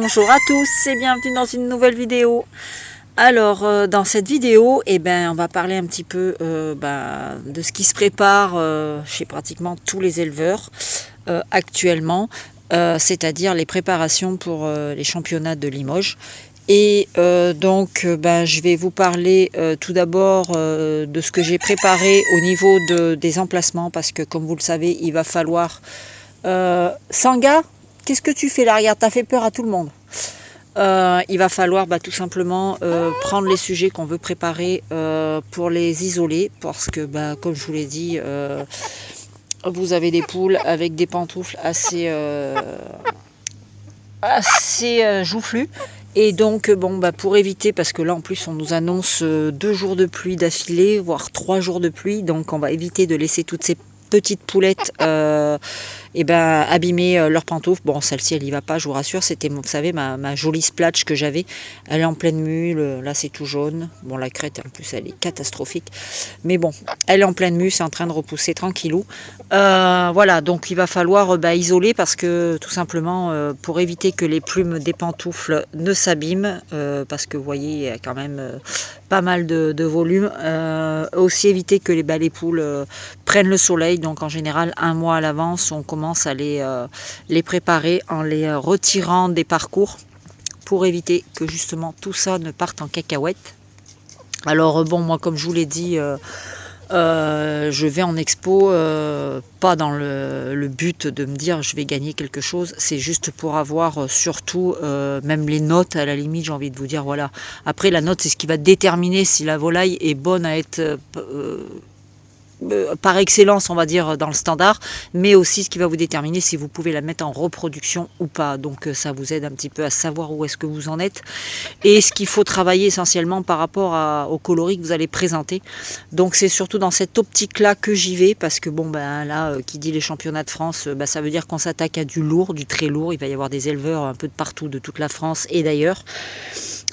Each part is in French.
Bonjour à tous et bienvenue dans une nouvelle vidéo. Alors dans cette vidéo, on va parler un petit peu de ce qui se prépare chez pratiquement tous les éleveurs actuellement, c'est-à-dire les préparations pour les championnats de Limoges. Et je vais vous parler tout d'abord de ce que j'ai préparé au niveau des emplacements, parce que comme vous le savez, il va falloir... Sanga, qu'est-ce que tu fais là? Regarde, t'as fait peur à tout le monde. Il va falloir tout simplement prendre les sujets qu'on veut préparer pour les isoler, parce que comme je vous l'ai dit, vous avez des poules avec des pantoufles assez joufflues. Et donc, pour éviter, parce que là en plus on nous annonce 2 jours de pluie d'affilée, voire 3 jours de pluie, donc on va éviter de laisser toutes ces petites poulettes abîmer leurs pantoufles. Bon, celle-ci elle y va pas, je vous rassure, c'était, vous savez, ma jolie splatch que j'avais, elle est en pleine mue, là c'est tout jaune, bon la crête en plus elle est catastrophique, mais bon, elle est en pleine mue, c'est en train de repousser tranquillou. Voilà, donc il va falloir isoler, parce que tout simplement pour éviter que les plumes des pantoufles ne s'abîment, parce que vous voyez, il y a quand même pas mal de volume. Aussi éviter que les poules prennent le soleil, donc en général 1 mois à l'avance on commence à les préparer en les retirant des parcours, pour éviter que justement tout ça ne parte en cacahuète. Alors moi comme je vous l'ai dit, je vais en expo, pas dans le but de me dire je vais gagner quelque chose, c'est juste pour avoir surtout même les notes, à la limite, j'ai envie de vous dire, voilà. Après la note c'est ce qui va déterminer si la volaille est bonne à être par excellence, on va dire, dans le standard, mais aussi ce qui va vous déterminer si vous pouvez la mettre en reproduction ou pas. Donc ça vous aide un petit peu à savoir où est-ce que vous en êtes et ce qu'il faut travailler essentiellement par rapport au coloris que vous allez présenter. Donc c'est surtout dans cette optique-là que j'y vais, parce que là, qui dit les championnats de France, ça veut dire qu'on s'attaque à du lourd, du très lourd. Il va y avoir des éleveurs un peu de partout, de toute la France et d'ailleurs.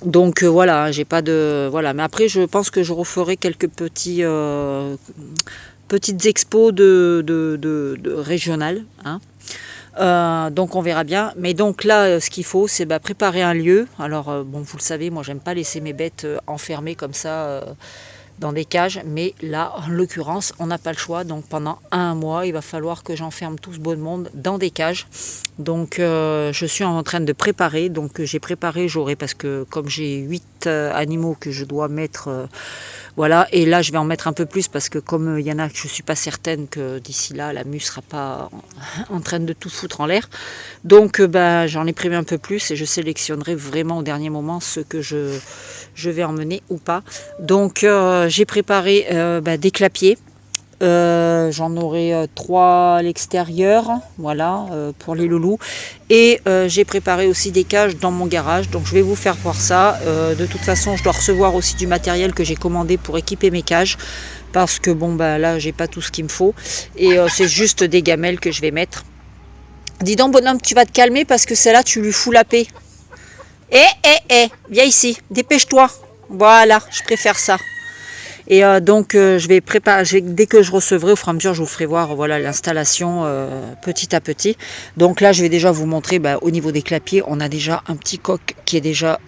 Donc voilà, j'ai pas de... Voilà, mais après je pense que je referai quelques petites expos de régionales, hein. Donc on verra bien. Mais donc là, ce qu'il faut, c'est préparer un lieu. Alors vous le savez, moi j'aime pas laisser mes bêtes enfermées comme ça dans des cages, mais là en l'occurrence on n'a pas le choix, donc pendant 1 mois il va falloir que j'enferme tout ce beau monde dans des cages. Donc je suis en train de préparer, donc j'ai préparé, parce que comme j'ai 8 animaux que je dois mettre, voilà, et là je vais en mettre un peu plus, parce que comme il y en a que je suis pas certaine que d'ici là la mue sera pas en train de tout foutre en l'air, donc j'en ai prévu un peu plus et je sélectionnerai vraiment au dernier moment ceux que je vais emmener ou pas. Donc j'ai préparé des clapiers. J'en aurai 3 à l'extérieur, voilà, pour les loulous, et j'ai préparé aussi des cages dans mon garage, donc je vais vous faire voir ça. De toute façon je dois recevoir aussi du matériel que j'ai commandé pour équiper mes cages, parce que là j'ai pas tout ce qu'il me faut, et c'est juste des gamelles que je vais mettre. Dis donc bonhomme, tu vas te calmer, parce que celle-là tu lui fous la paix. Viens ici, dépêche-toi. Voilà, je préfère ça. Et je vais préparer, dès que je recevrai, au fur et à mesure, je vous ferai voir, voilà, l'installation petit à petit. Donc là, je vais déjà vous montrer, au niveau des clapiers, on a déjà un petit coq qui est déjà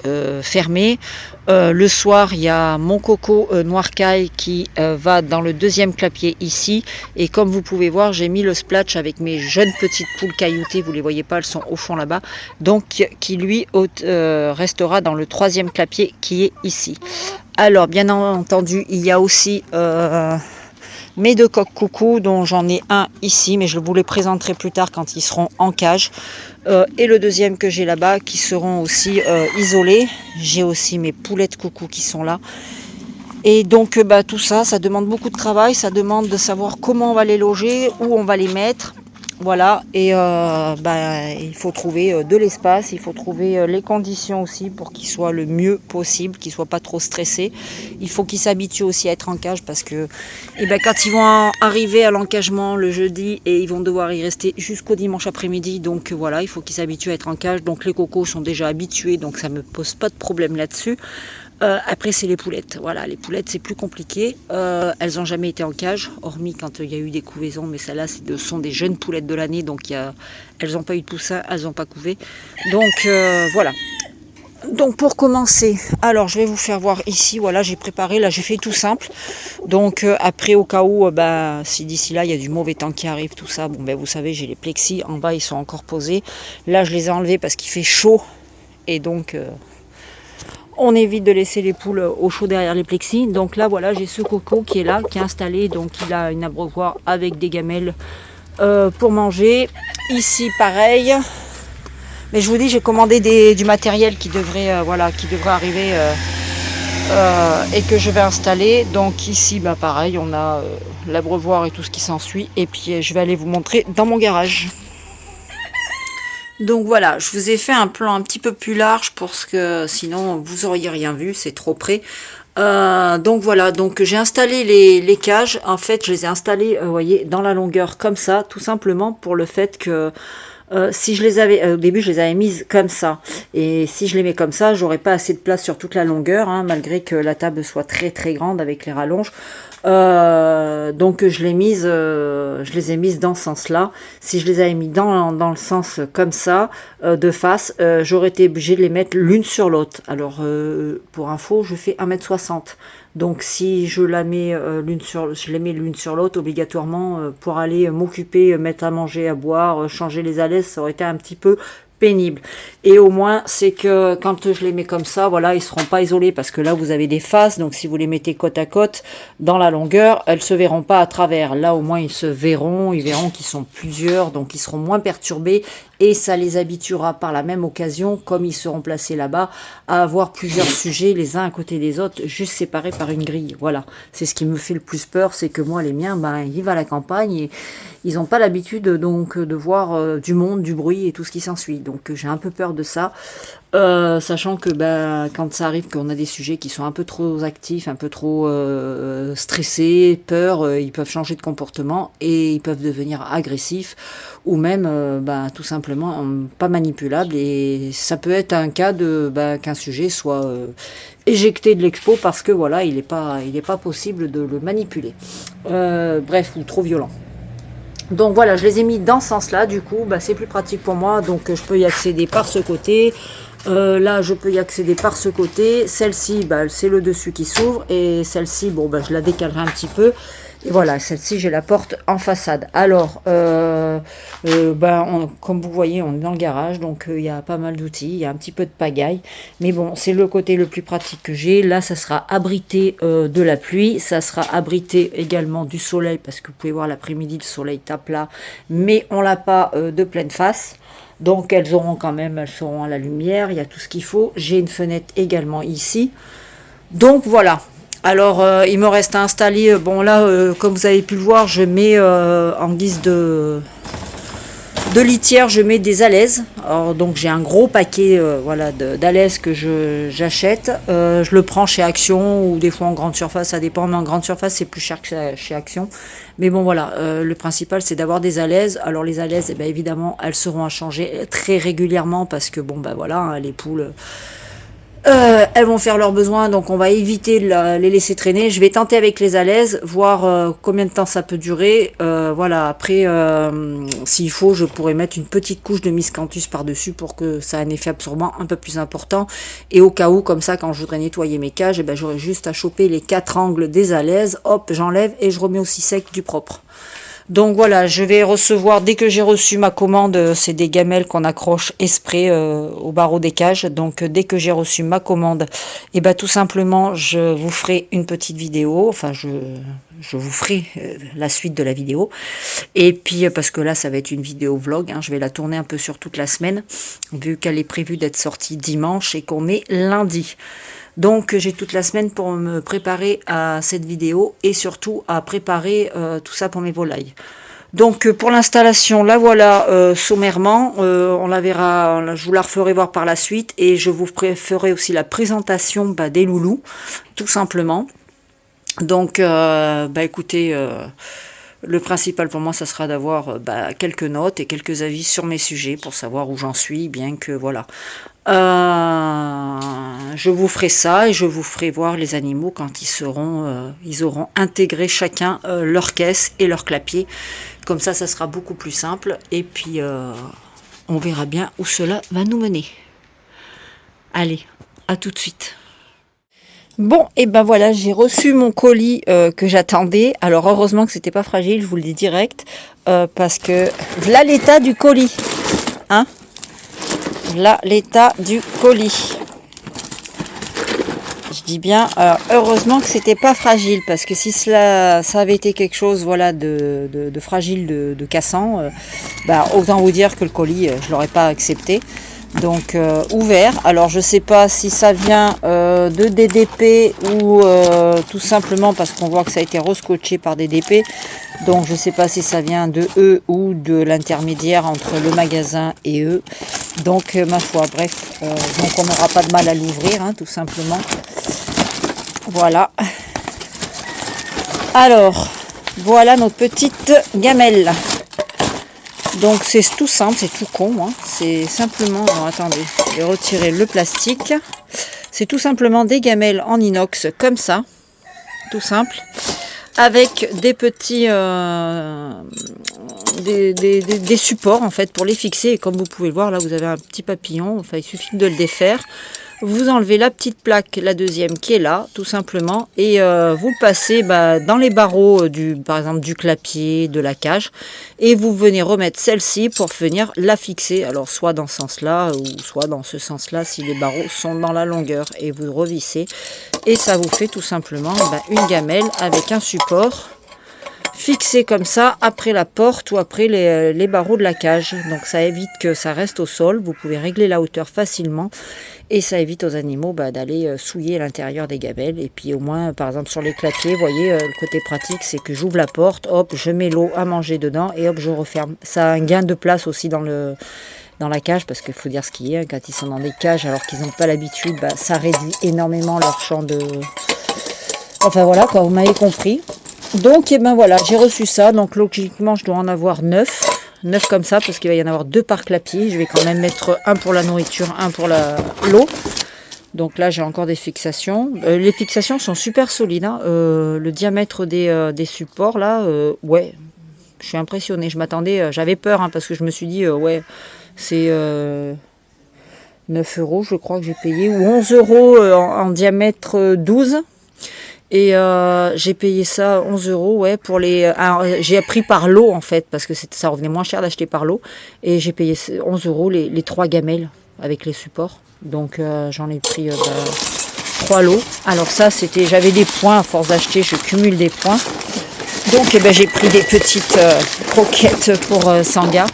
fermé. Le soir, il y a mon coco noir caille qui va dans le 2e clapier ici. Et comme vous pouvez voir, j'ai mis le splatch avec mes jeunes petites poules cailloutées. Vous les voyez pas, elles sont au fond là-bas. Donc, qui lui restera dans le 3e clapier qui est ici. Alors, bien entendu, il y a aussi mes 2 coqs coucou, dont j'en ai un ici, mais je vous les présenterai plus tard quand ils seront en cage. Et le 2e que j'ai là-bas, qui seront aussi isolés. J'ai aussi mes poulettes coucou qui sont là. Et donc, tout ça, ça demande beaucoup de travail. Ça demande de savoir comment on va les loger, où on va les mettre. Voilà, et il faut trouver de l'espace, il faut trouver les conditions aussi pour qu'ils soient le mieux possible, qu'ils ne soient pas trop stressés. Il faut qu'ils s'habituent aussi à être en cage, parce que quand ils vont arriver à l'encagement le jeudi, et ils vont devoir y rester jusqu'au dimanche après-midi, donc voilà, il faut qu'ils s'habituent à être en cage. Donc les cocos sont déjà habitués, donc ça ne me pose pas de problème là-dessus. Après, c'est les poulettes. Voilà, les poulettes, c'est plus compliqué. Elles n'ont jamais été en cage, hormis quand il y a eu des couvaisons. Mais celles-là, ce sont des jeunes poulettes de l'année. Donc, elles n'ont pas eu de poussin, elles n'ont pas couvé. Donc, voilà. Donc, pour commencer, alors, je vais vous faire voir ici. Voilà, j'ai préparé. Là, j'ai fait tout simple. Donc, après, au cas où, si d'ici là, il y a du mauvais temps qui arrive, tout ça. Bon, vous savez, j'ai les plexis. En bas, ils sont encore posés. Là, je les ai enlevés parce qu'il fait chaud. Et donc... on évite de laisser les poules au chaud derrière les plexis. Donc là, voilà, j'ai ce coco qui est là, qui est installé. Donc il a une abreuvoir avec des gamelles pour manger. Ici, pareil. Mais je vous dis, j'ai commandé du matériel qui devrait, qui devrait arriver et que je vais installer. Donc ici, pareil, on a l'abreuvoir et tout ce qui s'ensuit. Et puis, je vais aller vous montrer dans mon garage. Donc voilà, je vous ai fait un plan un petit peu plus large parce que sinon vous auriez rien vu, c'est trop près. Donc voilà, donc j'ai installé les cages. En fait, je les ai installées, vous voyez, dans la longueur comme ça, tout simplement pour le fait que si je les avais, au début je les avais mises comme ça, et si je les mets comme ça, j'aurais pas assez de place sur toute la longueur, hein, malgré que la table soit très très grande avec les rallonges. Donc je les ai mises dans ce sens-là. Si je les avais mis dans le sens comme ça, de face, j'aurais été obligée de les mettre l'une sur l'autre. Alors pour info, je fais 1m60. Donc si je la mets je les mets l'une sur l'autre, obligatoirement pour aller m'occuper, mettre à manger, à boire, changer les alaises, ça aurait été un petit peu pénible. Et au moins, c'est que quand je les mets comme ça, voilà, ils seront pas isolés parce que là, vous avez des faces. Donc, si vous les mettez côte à côte dans la longueur, elles se verront pas à travers. Là, au moins, ils verront qu'ils sont plusieurs, donc ils seront moins perturbés et ça les habituera par la même occasion, comme ils seront placés là-bas, à avoir plusieurs sujets les uns à côté des autres, juste séparés par une grille. Voilà, c'est ce qui me fait le plus peur, c'est que moi, les miens, ils vivent à la campagne et ils n'ont pas l'habitude donc de voir du monde, du bruit et tout ce qui s'ensuit. Donc j'ai un peu peur de ça, sachant que quand ça arrive qu'on a des sujets qui sont un peu trop actifs, un peu trop stressés, peur, ils peuvent changer de comportement et ils peuvent devenir agressifs ou même tout simplement pas manipulables. Et ça peut être un cas de qu'un sujet soit éjecté de l'expo parce que voilà, il n'est pas possible de le manipuler. Bref, ou trop violent. Donc voilà, je les ai mis dans ce sens-là, du coup, c'est plus pratique pour moi, donc je peux y accéder par ce côté. Là, je peux y accéder par ce côté. Celle-ci, c'est le dessus qui s'ouvre, et celle-ci, je la décalerai un petit peu. Et voilà, celle-ci, j'ai la porte en façade. Alors, comme vous voyez, on est dans le garage, donc il y a pas mal d'outils, il y a un petit peu de pagaille. Mais bon, c'est le côté le plus pratique que j'ai. Là, ça sera abrité de la pluie, ça sera abrité également du soleil, parce que vous pouvez voir l'après-midi, le soleil tape là, mais on l'a pas de pleine face. Donc, elles seront à la lumière, il y a tout ce qu'il faut. J'ai une fenêtre également ici. Donc, voilà. Alors, il me reste à installer, comme vous avez pu le voir, je mets en guise de litière, je mets des alaises. Alors, donc, j'ai un gros paquet d'alaises que j'achète. Je le prends chez Action ou des fois en grande surface, ça dépend. Mais en grande surface, c'est plus cher que chez Action. Mais bon, voilà, le principal, c'est d'avoir des alaises. Alors, les alaises, évidemment, elles seront à changer très régulièrement parce que, les poules... elles vont faire leurs besoins, donc on va éviter de les laisser traîner. Je vais tenter avec les alaises, voir combien de temps ça peut durer. Après, s'il faut, je pourrais mettre une petite couche de miscanthus par-dessus pour que ça ait un effet absorbant un peu plus important. Et au cas où, comme ça, quand je voudrais nettoyer mes cages, j'aurais juste à choper les 4 angles des alaises. Hop, j'enlève et je remets aussi sec du propre. Donc voilà, je vais recevoir, dès que j'ai reçu ma commande, c'est des gamelles qu'on accroche exprès au barreau des cages. Donc dès que j'ai reçu ma commande, tout simplement, je vous ferai une petite vidéo. Enfin, je vous ferai la suite de la vidéo. Et puis, parce que là, ça va être une vidéo vlog. Je vais la tourner un peu sur toute la semaine, vu qu'elle est prévue d'être sortie dimanche et qu'on est lundi. Donc j'ai toute la semaine pour me préparer à cette vidéo et surtout à préparer tout ça pour mes volailles. Donc pour l'installation, la voilà sommairement, on la verra, je vous la referai voir par la suite et je vous ferai aussi la présentation des loulous, tout simplement. Donc écoutez, Le principal pour moi, ça sera d'avoir quelques notes et quelques avis sur mes sujets pour savoir où j'en suis, bien que voilà. Je vous ferai ça et je vous ferai voir les animaux quand ils auront intégré chacun leur caisse et leur clapier. Comme ça sera beaucoup plus simple. Et puis, on verra bien où cela va nous mener. Allez, à tout de suite. Bon, et ben voilà, j'ai reçu mon colis que j'attendais. Alors heureusement que c'était pas fragile, je vous le dis direct, parce que voilà l'état du colis, hein. Voilà l'état du colis. Je dis bien, heureusement que c'était pas fragile, parce que si ça avait été quelque chose, voilà, de fragile, de cassant, autant vous dire que le colis, je l'aurais pas accepté. Donc ouvert, alors je sais pas si ça vient de DDP ou tout simplement parce qu'on voit que ça a été rescotché par DDP, donc je sais pas si ça vient de eux ou de l'intermédiaire entre le magasin et eux, donc ma foi, bref, donc on n'aura pas de mal à l'ouvrir, hein, tout simplement. Voilà, alors voilà notre petite gamelle. Donc c'est tout simple, c'est tout con, hein. C'est simplement, non, attendez, je vais retirer le plastique. C'est tout simplement des gamelles en inox comme ça, tout simple, avec des petits des supports en fait pour les fixer. Et comme vous pouvez le voir, là vous avez un petit papillon, enfin il suffit de le défaire. Vous enlevez la petite plaque, la deuxième qui est là, tout simplement, et vous passez dans les barreaux, par exemple du clapier, de la cage, et vous venez remettre celle-ci pour venir la fixer, alors soit dans ce sens-là, ou soit dans ce sens-là, si les barreaux sont dans la longueur, et vous revissez, et ça vous fait tout simplement une gamelle avec un support fixé comme ça après la porte ou après les barreaux de la cage. Donc ça évite que ça reste au sol, vous pouvez régler la hauteur facilement et ça évite aux animaux d'aller souiller l'intérieur des gamelles. Et puis au moins, par exemple sur les clapiers, vous voyez, le côté pratique c'est que j'ouvre la porte, hop, je mets l'eau à manger dedans et hop, je referme. Ça a un gain de place aussi dans la cage, parce qu'il faut dire ce qu'il y a, quand ils sont dans des cages alors qu'ils n'ont pas l'habitude, ça réduit énormément leur champ de... Enfin voilà quoi, vous m'avez compris. Donc, et voilà, j'ai reçu ça. Donc, logiquement, je dois en avoir 9. 9 comme ça, parce qu'il va y en avoir 2 par clapier. Je vais quand même mettre un pour la nourriture, un pour l'eau. Donc là, j'ai encore des fixations. Les fixations sont super solides, hein. Le diamètre des supports, là, ouais, je suis impressionnée. Je m'attendais, j'avais peur, hein, parce que je me suis dit, ouais, c'est 9 €, je crois que j'ai payé, ou 11 € en diamètre 12. Et j'ai payé ça 11 €, ouais, pour les... j'ai pris par lot, en fait, parce que ça revenait moins cher d'acheter par lot. Et j'ai payé 11 € les 3 gamelles avec les supports. Donc j'en ai pris 3 lots. Alors ça, j'avais des points, à force d'acheter, je cumule des points. Donc j'ai pris des petites croquettes pour Sanga.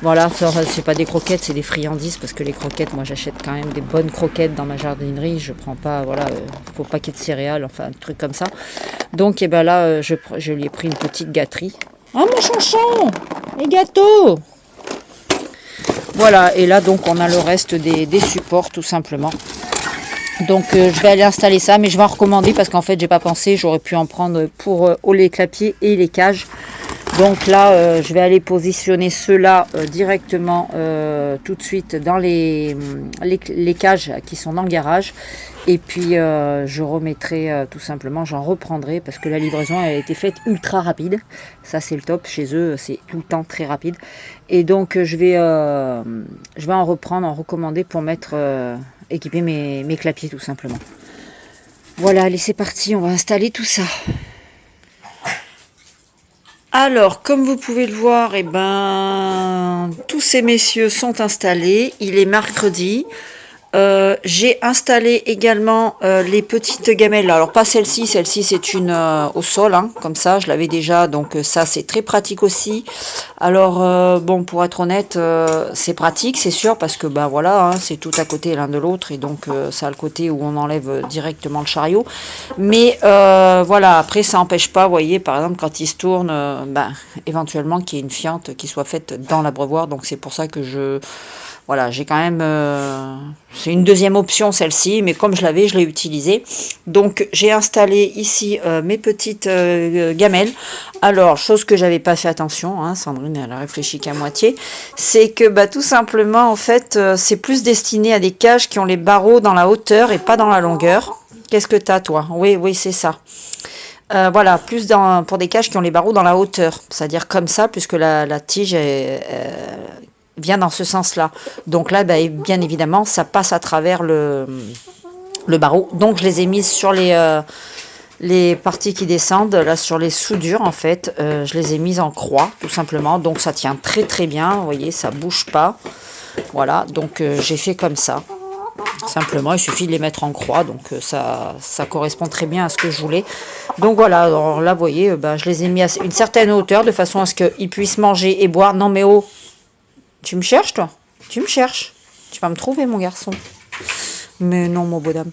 Voilà, c'est pas des croquettes, c'est des friandises, parce que les croquettes, moi j'achète quand même des bonnes croquettes dans ma jardinerie, je prends pas, voilà, faut paquet de céréales, enfin un truc comme ça. Donc là, je lui ai pris une petite gâterie. Oh mon chanchon, les gâteaux. Voilà, et là donc on a le reste des supports tout simplement. Donc je vais aller installer ça, mais je vais en recommander parce qu'en fait j'ai pas pensé, j'aurais pu en prendre pour les clapiers et les cages. Donc là, je vais aller positionner ceux-là directement tout de suite dans les cages qui sont dans le garage. Et puis je remettrai tout simplement, j'en reprendrai parce que la livraison a été faite ultra rapide. Ça c'est le top, chez eux c'est tout le temps très rapide. Et donc je vais en reprendre, en recommander pour équiper mes clapiers tout simplement. Voilà, allez c'est parti, on va installer tout ça. Alors, comme vous pouvez le voir, tous ces messieurs sont installés. Il est mercredi. J'ai installé également les petites gamelles. Alors, pas celle-ci. Celle-ci, c'est une au sol, hein, comme ça. Je l'avais déjà. Donc, ça, c'est très pratique aussi. Alors, bon, pour être honnête, c'est pratique, c'est sûr, parce que, voilà, hein, c'est tout à côté l'un de l'autre. Et donc, ça a le côté où on enlève directement le chariot. Mais, voilà, après, ça n'empêche pas, vous voyez, par exemple, quand il se tourne, éventuellement, qu'il y ait une fiente qui soit faite dans l'abreuvoir. Donc, c'est pour ça que Voilà, j'ai quand même... c'est une deuxième option celle-ci, mais comme je l'avais, je l'ai utilisée. Donc j'ai installé ici mes petites gamelles. Alors, chose que j'avais pas fait attention, hein, Sandrine elle a réfléchi qu'à moitié, c'est que bah, tout simplement en fait c'est plus destiné à des cages qui ont les barreaux dans la hauteur et pas dans la longueur. Qu'est-ce que t'as toi? Oui, oui, c'est ça. Voilà, plus pour des cages qui ont les barreaux dans la hauteur, c'est-à-dire comme ça, puisque la tige vient dans ce sens-là. Donc là, bah, bien évidemment, ça passe à travers le barreau. Donc je les ai mises sur les parties qui descendent, là sur les soudures en fait, je les ai mises en croix, tout simplement. Donc ça tient très très bien, vous voyez, ça bouge pas. Voilà, donc j'ai fait comme ça. Simplement, il suffit de les mettre en croix, donc ça correspond très bien à ce que je voulais. Donc voilà, alors là, vous voyez, je les ai mis à une certaine hauteur, de façon à ce qu'ils puissent manger et boire. Non mais oh, tu me cherches toi? Tu me cherches? Tu vas me trouver mon garçon? Mais non mon beau dame.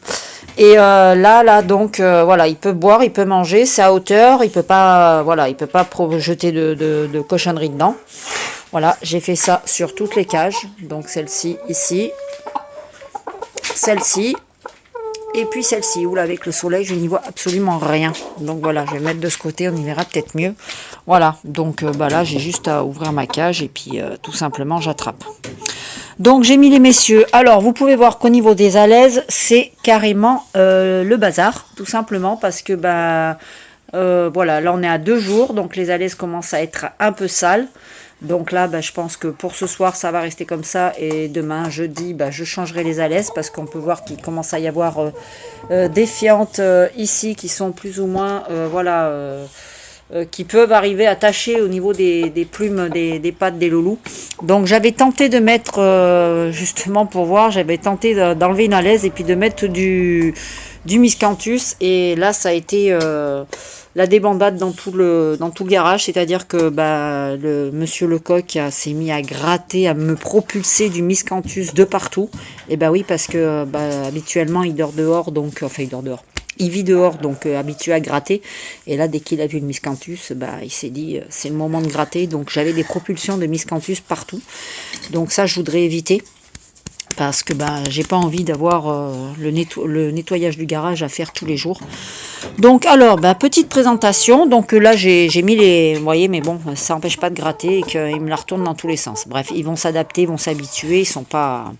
Et là, donc, voilà, il peut boire, il peut manger, c'est à hauteur, il peut pas, voilà, il peut pas jeter de cochonneries dedans. Voilà, j'ai fait ça sur toutes les cages, donc celle-ci ici, celle-ci, et puis celle-ci, où là avec le soleil je n'y vois absolument rien, donc voilà, je vais mettre de ce côté, on y verra peut-être mieux. Voilà, donc là j'ai juste à ouvrir ma cage et puis tout simplement j'attrape. Donc j'ai mis les messieurs. Alors vous pouvez voir qu'au niveau des alaises c'est carrément le bazar, tout simplement parce que voilà, là on est à 2 jours, donc les alaises commencent à être un peu sales. Donc là, je pense que pour ce soir, ça va rester comme ça. Et demain, jeudi, je changerai les alaises parce qu'on peut voir qu'il commence à y avoir des fientes ici qui sont plus ou moins, voilà, qui peuvent arriver à tacher au niveau des plumes des pattes des loulous. Donc j'avais tenté de mettre, justement pour voir, j'avais tenté d'enlever une alaise et puis de mettre du miscanthus. Et là, ça a été... la débandade dans tout le garage, c'est-à-dire que le monsieur Lecoq s'est mis à gratter, à me propulser du miscanthus de partout. Et oui, parce que habituellement il dort dehors, donc enfin il dort dehors. Il vit dehors, donc habitué à gratter. Et là, dès qu'il a vu le miscanthus, il s'est dit c'est le moment de gratter. Donc j'avais des propulsions de miscanthus partout. Donc ça, je voudrais éviter. Parce que j'ai pas envie d'avoir le nettoyage du garage à faire tous les jours. Donc alors, petite présentation. Donc là, j'ai mis les... Vous voyez, mais bon, ça n'empêche pas de gratter et qu'ils me la retournent dans tous les sens. Bref, ils vont s'adapter, ils vont s'habituer, ils sont pas...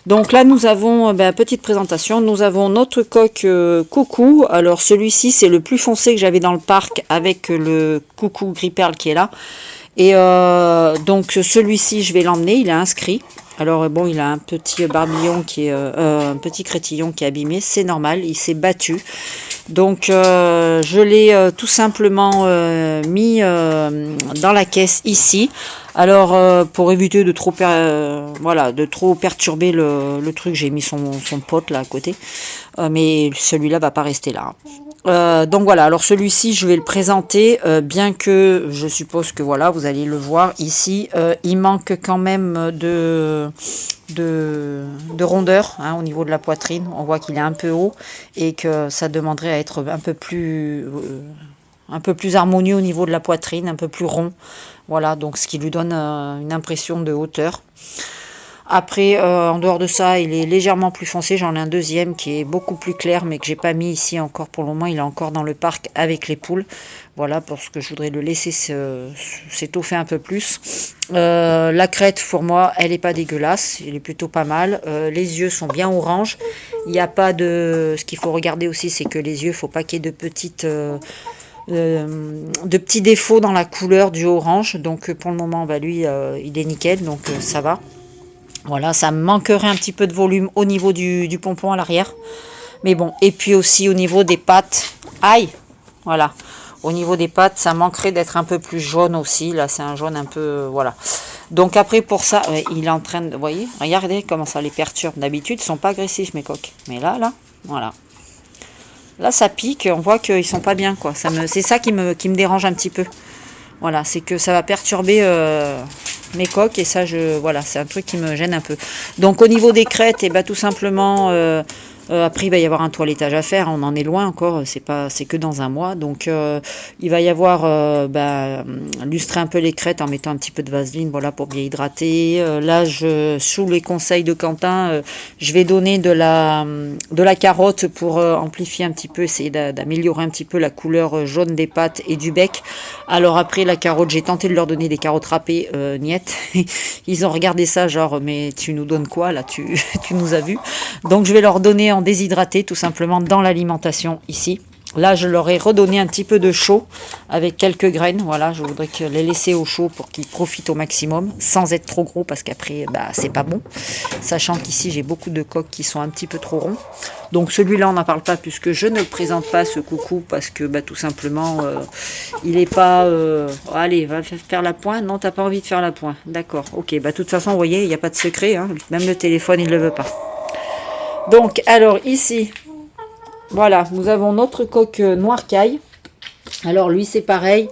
Donc là, nous avons, petite présentation, nous avons notre coq coucou. Alors celui-ci, c'est le plus foncé que j'avais dans le parc avec le coucou gris perle qui est là. Et donc celui-ci, je vais l'emmener, il est inscrit. Alors bon, il a un petit barbillon qui est un petit crétillon qui est abîmé, c'est normal, il s'est battu. Donc je l'ai tout simplement mis dans la caisse ici. Alors pour éviter de trop perturber le truc, j'ai mis son pote là à côté. Mais celui-là va pas rester là. Donc voilà, alors celui-ci je vais le présenter, bien que je suppose que voilà, vous allez le voir ici, il manque quand même de rondeur au niveau de la poitrine. On voit qu'il est un peu haut et que ça demanderait à être un peu plus harmonieux au niveau de la poitrine, un peu plus rond. Voilà, donc ce qui lui donne une impression de hauteur. Après, en dehors de ça, il est légèrement plus foncé. J'en ai un deuxième qui est beaucoup plus clair, mais que j'ai pas mis ici encore pour le moment. Il est encore dans le parc avec les poules. Voilà, parce que je voudrais le laisser s'étoffer un peu plus. La crête, pour moi, elle est pas dégueulasse. Elle est plutôt pas mal. Les yeux sont bien orange. Il n'y a pas de... Ce qu'il faut regarder aussi, c'est que les yeux, il faut pas qu'il y ait de petits défauts dans la couleur du orange. Donc pour le moment, lui, il est nickel, donc ça va. Voilà, ça me manquerait un petit peu de volume au niveau du pompon à l'arrière. Mais bon, et puis aussi au niveau des pattes. Aïe! Voilà. Au niveau des pattes, ça manquerait d'être un peu plus jaune aussi. Là, c'est un jaune un peu... voilà. Donc après, pour ça, il est en train de... Vous voyez? Regardez comment ça les perturbe. D'habitude, ils ne sont pas agressifs, mes coqs. Mais là, voilà. Là, ça pique. On voit qu'ils sont pas bien, quoi. C'est ça qui me dérange un petit peu. Voilà, c'est que ça va perturber... mes coques et ça voilà, c'est un truc qui me gêne un peu. Donc au niveau des crêtes, tout simplement Après, il va y avoir un toilettage à faire, on en est loin encore, c'est que dans un mois. Donc, il va y avoir lustrer un peu les crêtes en mettant un petit peu de vaseline, voilà, pour bien hydrater. Là, sous les conseils de Quentin, je vais donner de la carotte pour amplifier un petit peu, essayer d'améliorer un petit peu la couleur jaune des pattes et du bec. Alors après, la carotte, j'ai tenté de leur donner des carottes râpées, niet. Ils ont regardé ça genre, mais tu nous donnes quoi là, tu nous as vu. Donc je vais leur donner en déshydraté tout simplement dans l'alimentation ici. Là, je leur ai redonné un petit peu de chaud avec quelques graines. Voilà, je voudrais les laisser au chaud pour qu'ils profitent au maximum, sans être trop gros parce qu'après, c'est pas bon. Sachant qu'ici, j'ai beaucoup de coques qui sont un petit peu trop ronds. Donc celui-là, on n'en parle pas puisque je ne le présente pas, ce coucou, parce que tout simplement, il n'est pas... allez, va faire la pointe. Non, t'as pas envie de faire la pointe. D'accord, ok. De toute façon, vous voyez, il n'y a pas de secret. Hein. Même le téléphone, il ne le veut pas. Donc, alors ici... Voilà, nous avons notre coq noir caille. Alors lui c'est pareil,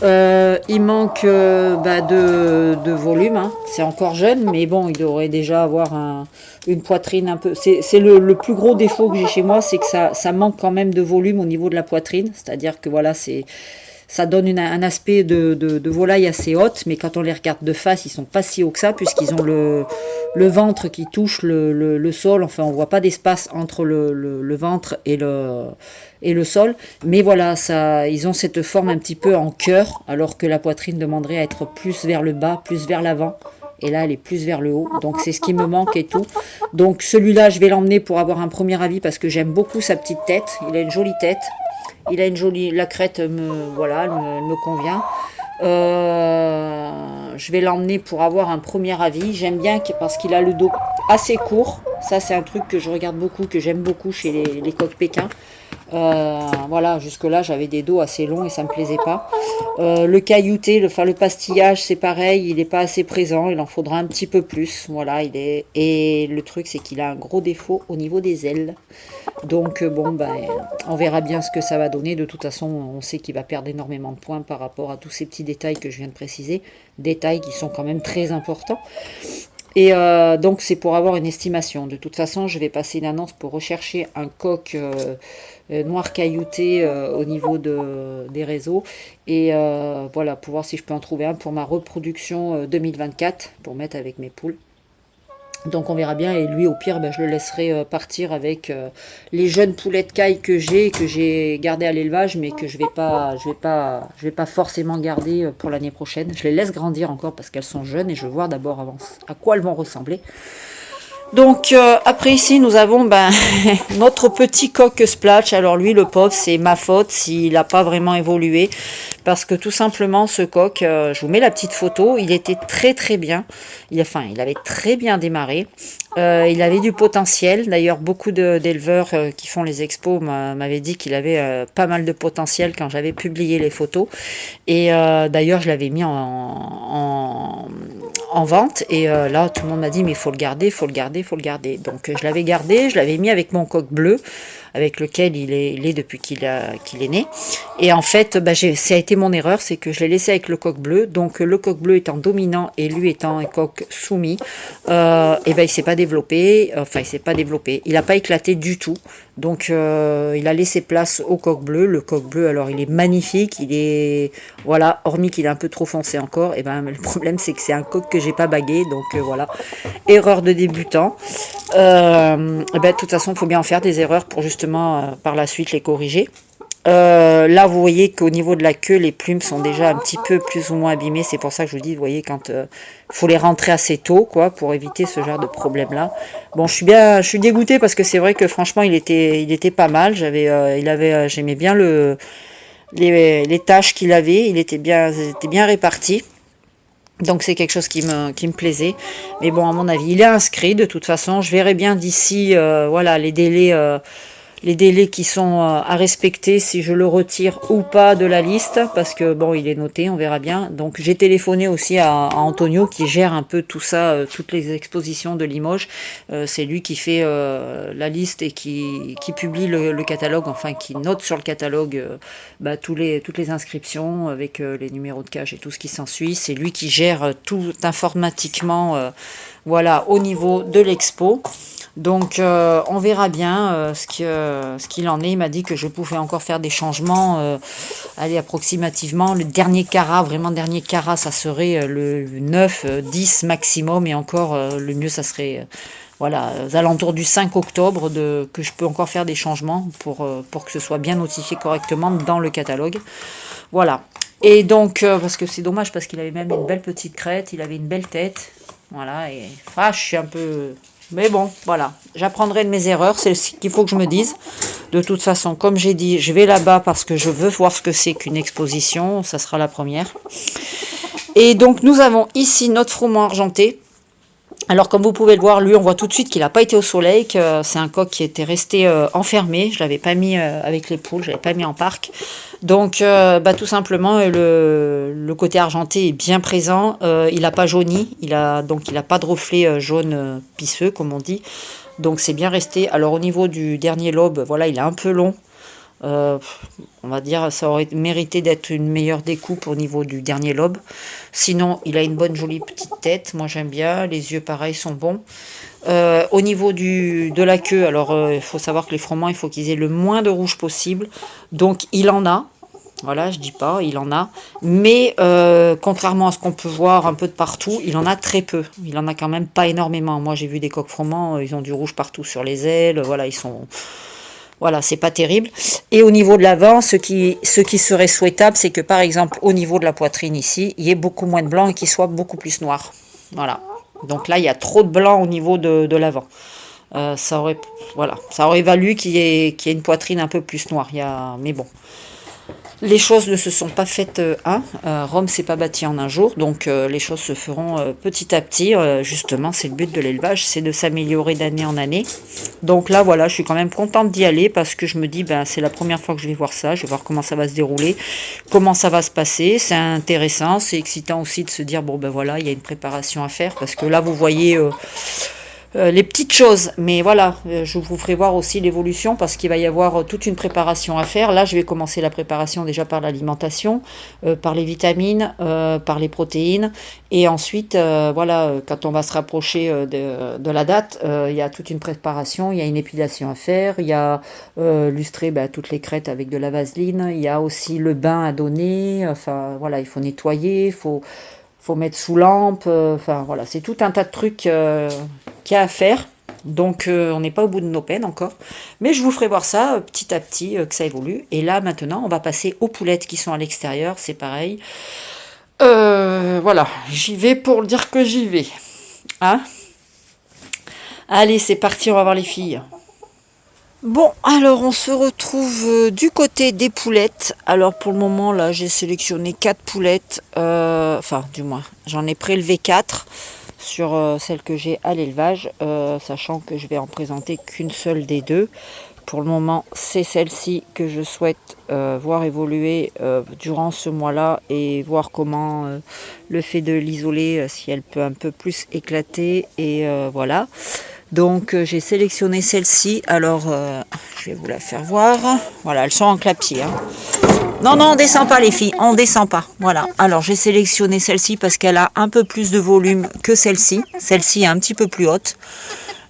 il manque de volume, hein. C'est encore jeune, mais bon, il devrait déjà avoir une poitrine un peu... C'est le plus gros défaut que j'ai chez moi, c'est que ça manque quand même de volume au niveau de la poitrine. C'est-à-dire que voilà, ça donne un aspect de volaille assez haute, mais quand on les regarde de face, ils sont pas si hauts que ça, puisqu'ils ont le ventre qui touche le sol. Enfin, on voit pas d'espace entre le ventre et le sol. Mais voilà, ils ont cette forme un petit peu en cœur, alors que la poitrine demanderait à être plus vers le bas, plus vers l'avant. Et là, elle est plus vers le haut. Donc, c'est ce qui me manque et tout. Donc, celui-là, je vais l'emmener pour avoir un premier avis, parce que j'aime beaucoup sa petite tête. Il a une jolie tête. Il a une jolie... La crête, elle me convient. Je vais l'emmener pour avoir un premier avis. J'aime bien parce qu'il a le dos assez court. Ça, c'est un truc que je regarde beaucoup, que j'aime beaucoup chez les coqs pékins. Voilà, jusque-là, j'avais des dos assez longs et ça me plaisait pas. Le caillouté, le pastillage, c'est pareil, il n'est pas assez présent, il en faudra un petit peu plus. Voilà, et le truc, c'est qu'il a un gros défaut au niveau des ailes. Donc, on verra bien ce que ça va donner. De toute façon, on sait qu'il va perdre énormément de points par rapport à tous ces petits détails que je viens de préciser. Détails qui sont quand même très importants. Et donc, c'est pour avoir une estimation. De toute façon, je vais passer une annonce pour rechercher un coq noir caillouté au niveau des réseaux. Et voilà, pour voir si je peux en trouver un pour ma reproduction 2024, pour mettre avec mes poules. Donc on verra bien, et lui au pire je le laisserai partir avec les jeunes poulets de caille que j'ai gardées à l'élevage, mais que je vais pas forcément garder pour l'année prochaine. Je les laisse grandir encore parce qu'elles sont jeunes et je veux voir d'abord à quoi elles vont ressembler. Donc après ici nous avons notre petit coq Splash. Alors lui le pauvre, c'est ma faute s'il n'a pas vraiment évolué, parce que tout simplement ce coq, je vous mets la petite photo, il était très très bien, il avait très bien démarré, il avait du potentiel. D'ailleurs beaucoup d'éleveurs qui font les expos m'avaient dit qu'il avait pas mal de potentiel quand j'avais publié les photos, et d'ailleurs je l'avais mis en vente, et là tout le monde m'a dit mais il faut le garder, donc je l'avais gardé, je l'avais mis avec mon coq bleu avec lequel il est depuis qu'il est né, et en fait ça a été mon erreur, c'est que je l'ai laissé avec le coq bleu. Donc le coq bleu étant dominant et lui étant un coq soumis, il s'est pas développé, il n'a pas éclaté du tout. Donc il a laissé place au coq bleu. Le coq bleu, alors il est magnifique, hormis qu'il est un peu trop foncé encore, le problème c'est que c'est un coq que j'ai pas bagué, donc voilà, erreur de débutant. De toute façon il faut bien en faire des erreurs pour justement par la suite les corriger. Là vous voyez qu'au niveau de la queue, les plumes sont déjà un petit peu plus ou moins abîmées. C'est pour ça que je vous dis, vous voyez, quand faut les rentrer assez tôt, pour éviter ce genre de problème là. Bon, je suis dégoûtée parce que c'est vrai que franchement il était pas mal. J'aimais bien les tâches qu'il avait, il était bien réparti. Donc c'est quelque chose qui me plaisait. Mais bon, à mon avis, il est inscrit de toute façon. Je verrai bien d'ici les délais qui sont à respecter, si je le retire ou pas de la liste, parce que bon, il est noté, on verra bien. Donc j'ai téléphoné aussi à Antonio qui gère un peu tout ça, toutes les expositions de Limoges. C'est lui qui fait la liste et qui publie le catalogue, enfin qui note sur le catalogue toutes les inscriptions avec les numéros de cage et tout ce qui s'ensuit. C'est lui qui gère tout informatiquement au niveau de l'expo. Donc on verra bien ce qu'il en est. Il m'a dit que je pouvais encore faire des changements, allez, approximativement. Le dernier carat, vraiment dernier carat, ça serait le 9, 10 maximum. Et encore, le mieux, ça serait voilà, aux alentours du 5 octobre que je peux encore faire des changements pour que ce soit bien notifié correctement dans le catalogue. Voilà. Et donc, parce que c'est dommage, parce qu'il avait même une belle petite crête, il avait une belle tête. Voilà, et je suis un peu... Mais bon, voilà, j'apprendrai de mes erreurs, c'est ce qu'il faut que je me dise. De toute façon, comme j'ai dit, je vais là-bas parce que je veux voir ce que c'est qu'une exposition, ça sera la première. Et donc, nous avons ici notre froment argenté. Alors, comme vous pouvez le voir, lui, on voit tout de suite qu'il n'a pas été au soleil, que c'est un coq qui était resté enfermé. Je ne l'avais pas mis avec les poules, je ne l'avais pas mis en parc. Donc, tout simplement, le côté argenté est bien présent. Il n'a pas jauni, donc il n'a pas de reflet jaune pisseux, comme on dit. Donc, c'est bien resté. Alors, au niveau du dernier lobe, voilà, il est un peu long. On va dire ça aurait mérité d'être une meilleure découpe au niveau du dernier lobe. Sinon, il a une bonne jolie petite tête. Moi, j'aime bien. Les yeux, pareil, sont bons. Au niveau de la queue, alors il faut savoir que les froment, il faut qu'ils aient le moins de rouge possible. Donc, il en a. Voilà, je dis pas, il en a. Mais contrairement à ce qu'on peut voir un peu de partout, il en a très peu. Il en a quand même pas énormément. Moi, j'ai vu des coqs froment, ils ont du rouge partout sur les ailes. Voilà, ils sont... Voilà, c'est pas terrible. Et au niveau de l'avant, ce qui serait souhaitable, c'est que par exemple, au niveau de la poitrine ici, il y ait beaucoup moins de blanc et qu'il soit beaucoup plus noir. Voilà. Donc là, il y a trop de blanc au niveau de l'avant. Ça aurait valu qu'il y ait une poitrine un peu plus noire. Mais bon. Les choses ne se sont pas faites Rome s'est pas bâti en un jour, donc les choses se feront petit à petit. Justement, c'est le but de l'élevage, c'est de s'améliorer d'année en année. Donc là, voilà, je suis quand même contente d'y aller parce que je me dis, c'est la première fois que je vais voir ça, je vais voir comment ça va se dérouler, comment ça va se passer. C'est intéressant, c'est excitant aussi de se dire, bon voilà, il y a une préparation à faire parce que là, vous voyez... les petites choses, mais voilà, je vous ferai voir aussi l'évolution parce qu'il va y avoir toute une préparation à faire. Là, je vais commencer la préparation déjà par l'alimentation, par les vitamines, par les protéines, et ensuite, quand on va se rapprocher de la date, il y a toute une préparation, il y a une épilation à faire, il y a lustrer toutes les crêtes avec de la vaseline, il y a aussi le bain à donner, enfin voilà, il faut nettoyer, faut mettre sous lampe, voilà, c'est tout un tas de trucs qu'il y a à faire. Donc on n'est pas au bout de nos peines encore. Mais je vous ferai voir ça petit à petit, que ça évolue. Et là maintenant, on va passer aux poulettes qui sont à l'extérieur, c'est pareil. Voilà, j'y vais pour dire que j'y vais. Hein? Allez, c'est parti, on va voir les filles. Bon, alors on se retrouve du côté des poulettes. Alors pour le moment, là, j'ai sélectionné 4 poulettes. Du moins, j'en ai prélevé 4 sur celles que j'ai à l'élevage, sachant que je vais en présenter qu'une seule des deux. Pour le moment, c'est celle-ci que je souhaite voir évoluer durant ce mois-là et voir comment le fait de l'isoler, si elle peut un peu plus éclater. Et voilà. Donc j'ai sélectionné celle-ci. Alors je vais vous la faire voir. Voilà, elles sont en clapier. Hein. Non, on descend pas les filles, on descend pas. Voilà. Alors j'ai sélectionné celle-ci parce qu'elle a un peu plus de volume que celle-ci. Celle-ci est un petit peu plus haute.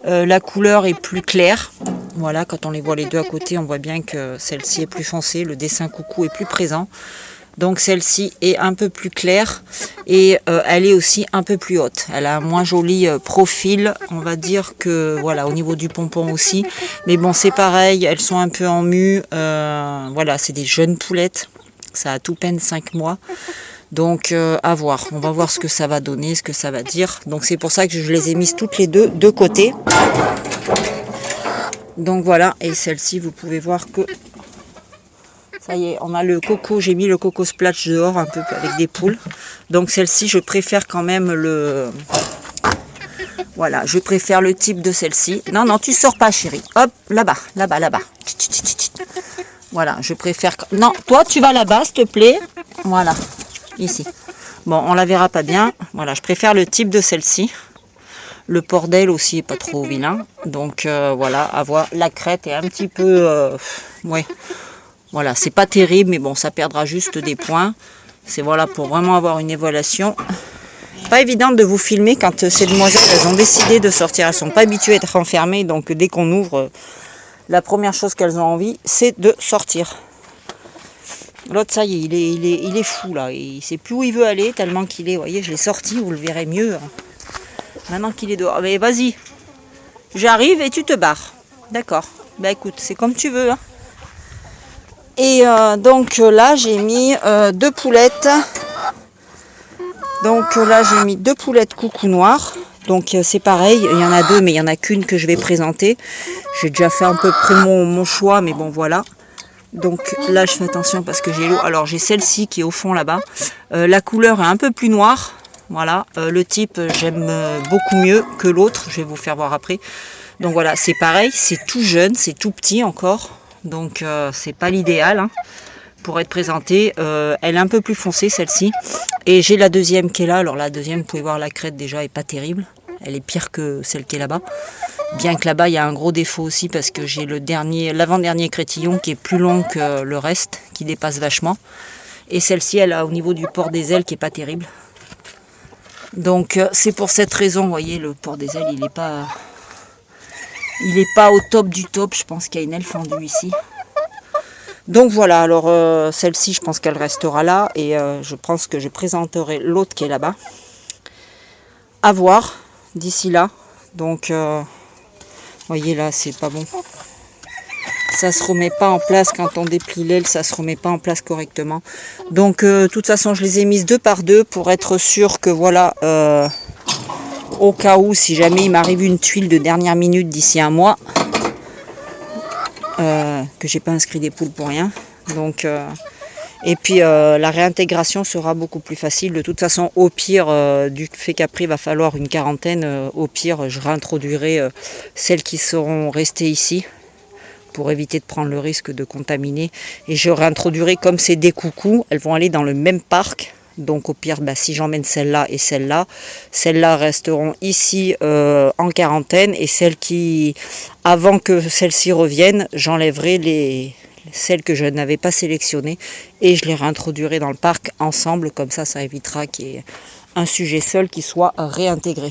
La couleur est plus claire. Voilà, quand on les voit les deux à côté, on voit bien que celle-ci est plus foncée. Le dessin coucou est plus présent. Donc celle-ci est un peu plus claire et elle est aussi un peu plus haute. Elle a un moins joli profil, on va dire que voilà, au niveau du pompon aussi. Mais bon, c'est pareil, elles sont un peu en mue. Voilà, c'est des jeunes poulettes. Ça a tout peine 5 mois. Donc à voir, on va voir ce que ça va donner, ce que ça va dire. Donc c'est pour ça que je les ai mises toutes les deux de côté. Donc voilà, et celle-ci, vous pouvez voir que... Ça y est, on a le coco, j'ai mis le coco splash dehors un peu avec des poules. Donc celle-ci, je préfère quand même Voilà, je préfère le type de celle-ci. Non, tu sors pas chérie. Hop, là-bas. Voilà, je préfère... Non, toi tu vas là-bas s'il te plaît. Voilà, ici. Bon, on la verra pas bien. Voilà, je préfère le type de celle-ci. Le port d'aile aussi est pas trop vilain. Donc voilà, à voir. La crête est un petit peu... ouais. Voilà, c'est pas terrible, mais bon, ça perdra juste des points. C'est voilà pour vraiment avoir une évaluation. pas évidentes de vous filmer quand ces demoiselles, elles ont décidé de sortir. Elles sont pas habituées à être enfermées, donc dès qu'on ouvre, la première chose qu'elles ont envie, c'est de sortir. L'autre, ça y est, il est fou là. Il sait plus où il veut aller, tellement qu'il est... Vous voyez, je l'ai sorti, vous le verrez mieux. Maintenant qu'il est dehors. Mais vas-y, j'arrive et tu te barres. D'accord. Bah écoute, c'est comme tu veux. Hein. Et donc là, j'ai mis 2 poulettes. Donc là, j'ai mis 2 poulettes coucou noires. Donc c'est pareil, il y en a 2, mais il n'y en a qu'une que je vais présenter. J'ai déjà fait à peu près mon choix, mais bon voilà. Donc là, je fais attention parce que j'ai l'eau. Alors j'ai celle-ci qui est au fond là-bas. La couleur est un peu plus noire. Voilà, le type, j'aime beaucoup mieux que l'autre. Je vais vous faire voir après. Donc voilà, c'est pareil, c'est tout jeune, c'est tout petit encore. Donc c'est pas l'idéal hein, pour être présenté. Elle est un peu plus foncée celle-ci. Et j'ai la deuxième qui est là. Alors la deuxième, vous pouvez voir la crête déjà est pas terrible. Elle est pire que celle qui est là-bas. Bien que là-bas, il y a un gros défaut aussi parce que j'ai l'avant-dernier crétillon qui est plus long que le reste, qui dépasse vachement. Et celle-ci, elle a au niveau du port des ailes qui est pas terrible. Donc c'est pour cette raison, vous voyez, le port des ailes, il n'est pas au top du top. Je pense qu'il y a une aile fendue ici. Donc voilà, alors celle-ci, je pense qu'elle restera là. Et je pense que je présenterai l'autre qui est là-bas. À voir d'ici là. Donc, voyez là, c'est pas bon. Ça se remet pas en place quand on déplie l'aile, ça se remet pas en place correctement. Donc, de toute façon, je les ai mises 2 par 2 pour être sûr que voilà, au cas où, si jamais il m'arrive une tuile de dernière minute d'ici un mois, que j'ai pas inscrit des poules pour rien. Donc, et puis la réintégration sera beaucoup plus facile. De toute façon, au pire, du fait qu'après il va falloir une quarantaine, au pire, je réintroduirai celles qui seront restées ici pour éviter de prendre le risque de contaminer. Et je réintroduirai comme c'est des coucous, elles vont aller dans le même parc. Donc au pire, bah, si j'emmène celle-là et celle-là, celles-là resteront ici en quarantaine. Et celles qui, avant que celles-ci reviennent, j'enlèverai celles que je n'avais pas sélectionnées et je les réintroduirai dans le parc ensemble. Comme ça, ça évitera qu'il y ait un sujet seul qui soit réintégré.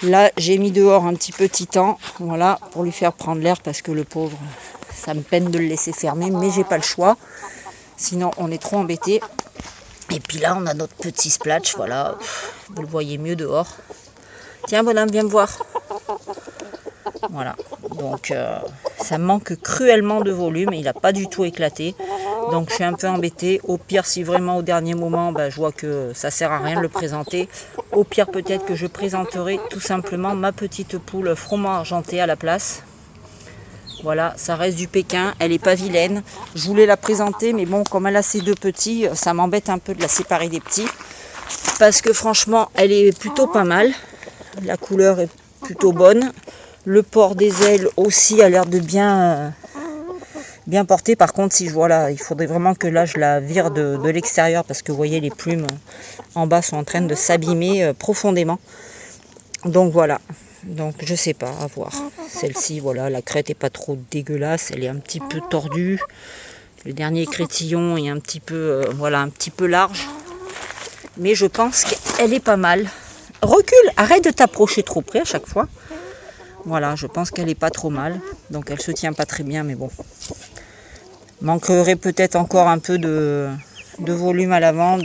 Là, j'ai mis dehors un petit peu Titan, voilà, pour lui faire prendre l'air parce que le pauvre, ça me peine de le laisser fermer, mais j'ai pas le choix. Sinon, on est trop embêté. Et puis là, on a notre petit splatch, voilà. Vous le voyez mieux dehors. Tiens, bonhomme, viens me voir. Voilà. Donc, ça manque cruellement de volume. Il n'a pas du tout éclaté. Donc, je suis un peu embêtée. Au pire, si vraiment au dernier moment, bah, je vois que ça sert à rien de le présenter. Au pire, peut-être que je présenterai tout simplement ma petite poule froment argentée à la place. Voilà, ça reste du Pékin, elle n'est pas vilaine. Je voulais la présenter, mais bon, comme elle a ses 2 petits, ça m'embête un peu de la séparer des petits. Parce que franchement, elle est plutôt pas mal. La couleur est plutôt bonne. Le port des ailes aussi a l'air de bien porter. Par contre, si je vois là, il faudrait vraiment que là, je la vire de l'extérieur. Parce que vous voyez, les plumes en bas sont en train de s'abîmer profondément. Donc voilà. Donc je sais pas, à voir. Celle-ci, voilà, la crête est pas trop dégueulasse, elle est un petit peu tordue. Le dernier crétillon est un petit peu, voilà, un petit peu large. Mais je pense qu'elle est pas mal. Recule, arrête de t'approcher trop près à chaque fois. Voilà, je pense qu'elle est pas trop mal. Donc elle se tient pas très bien, mais bon. Manquerait peut-être encore un peu de volume à l'avant,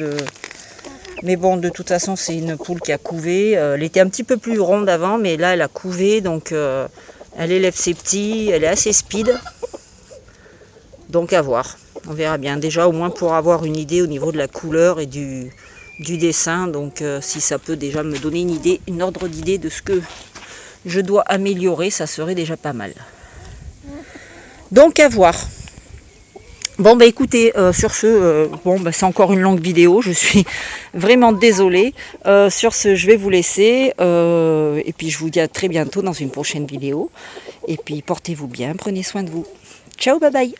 mais bon, de toute façon, c'est une poule qui a couvé. Elle était un petit peu plus ronde avant, mais là, elle a couvé. Donc, elle élève ses petits. Elle est assez speed. Donc, à voir. On verra bien. Déjà, au moins pour avoir une idée au niveau de la couleur et du dessin. Donc, si ça peut déjà me donner une idée, une ordre d'idée de ce que je dois améliorer, ça serait déjà pas mal. Donc, à voir. Bon bah écoutez, sur ce, c'est encore une longue vidéo, je suis vraiment désolée. Sur ce, je vais vous laisser et puis je vous dis à très bientôt dans une prochaine vidéo. Et puis portez-vous bien, prenez soin de vous. Ciao, bye bye.